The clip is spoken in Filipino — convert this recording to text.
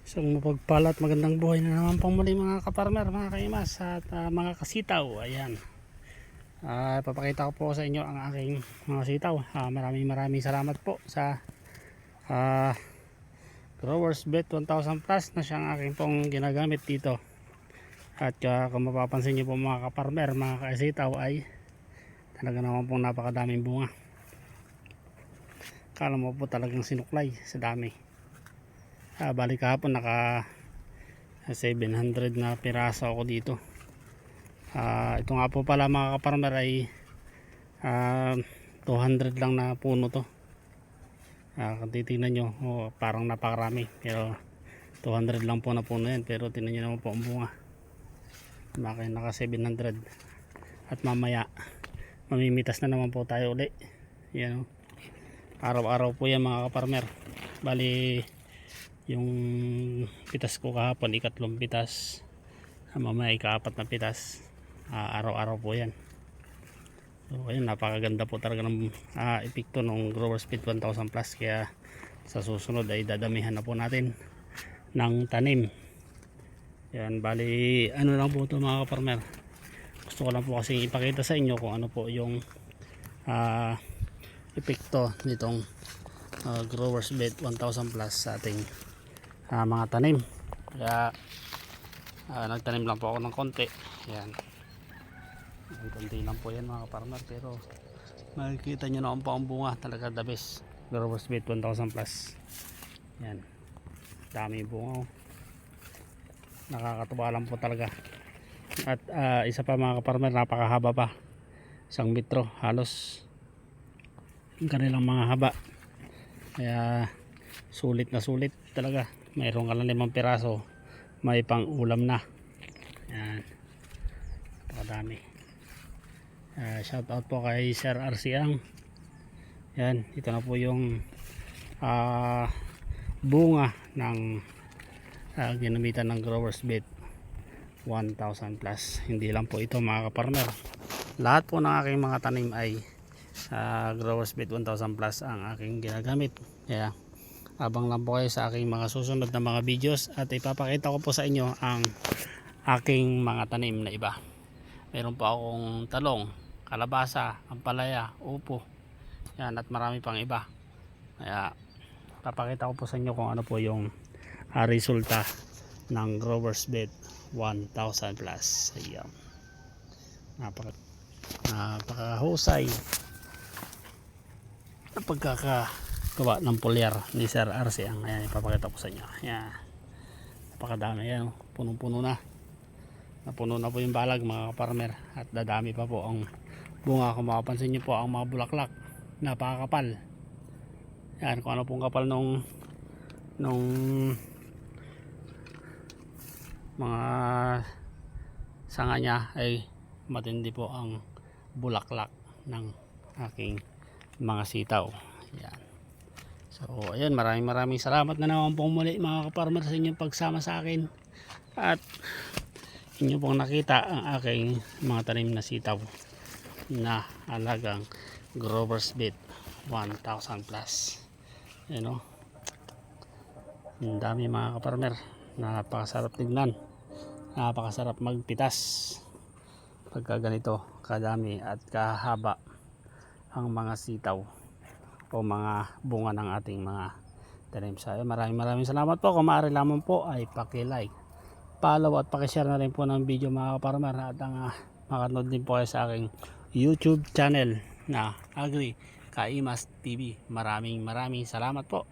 Isang mapagpalat magandang buhay na naman pang muli mga kaparmer, mga kaimas at mga kasitaw. Ayan, papakita ko po sa inyo ang aking mga sitaw. Maraming salamat po sa Growers Bet 1000 Plus na siyang aking pong ginagamit dito. At kung mapapansin nyo po mga kaparmer, mga kasitaw, ay talaga naman pong napakadaming bunga. Kala mo po talagang sinuklay sa dami. Balik kahapon naka 700 na piraso ako dito. Ito nga po pala mga kaparmer ay 200 lang na puno to. Kung titignan nyo, parang napakarami, pero 200 lang po na puno yan. Pero tingnan nyo naman po ang bunga, naka 700. At mamaya mamimitas na naman po tayo uli. Yan, araw-araw po yan mga kaparmer. Bali yung pitas ko kahapon, ikatlong pitas, mamaya ikaapat na pitas. Araw-araw po yan. So ayun, napakaganda po talaga ng epekto ng Growers Bet 1000 Plus. Kaya sa susunod ay dadamihan na po natin ng tanim. Yan, bali ano lang po ito mga kaparmer, gusto ko lang po kasi ipakita sa inyo kung ano po yung epekto nitong Growers Bet 1000 Plus sa ating mga tanim. Kaya nagtanim lang po ako ng konti. Yan, konti lang po yan mga farmer, pero makikita nyo naman po ang bunga, talaga the best. Growers Bet 1000 Plus. Yan, dami bunga, nakakatuwa lang po talaga. At isa pa mga farmer, napakahaba pa, 1 metro halos yung kanilang mga haba. Kaya sulit na sulit talaga. Mayroon ka lang 5 piraso, may pang ulam na. Yan, napakadami. Shout out po kay Sir RC Ang. Yan, ito na po yung bunga ng ginamitan ng Growers Bet 1000 Plus. Hindi lang po ito mga kaparmer, lahat po ng aking mga tanim ay Growers Bet 1000 Plus ang aking ginagamit. Kaya abang lang po kayo sa aking mga susunod na mga videos, at ipapakita ko po sa inyo ang aking mga tanim na iba. Meron pa akong talong, kalabasa, ampalaya, upo, yan, at marami pang iba. Kaya papakita ko po sa inyo kung ano po yung resulta ng Growers Bet 1000 Plus. Ayan, napakahusay na pagkakagawa ng polyar ni Sir RC. Ayan, ipapakita ko sa inyo. Ayan, napakadami yan, punong-puno na. Napuno na po yung balag mga farmer, at dadami pa po ang bunga. Kung makapansin nyo po ang mga bulaklak, napakakapal. Yan, kung ano pong kapal nung mga sanga niya, ay matindi po ang bulaklak ng aking mga sitaw. Yan. So ayun, maraming salamat na naman pong muli mga kaparmer sa inyong pagsama sa akin, at inyo pong nakita ang aking mga tanim na sitaw na alagang Growers Bet 1000 Plus. Yan, ang dami mga kaparmer, napakasarap tignan, napakasarap magpitas pagka ganito kadami at kahaba ang mga sitaw o mga bunga ng ating mga tanim. So maraming salamat po. Kung maaari lamang po ay paki-like, follow at paki-share na rin po ng video mga kaparmer, at makanood din po kayo sa aking YouTube channel na Agri Kaimas TV. Maraming salamat po.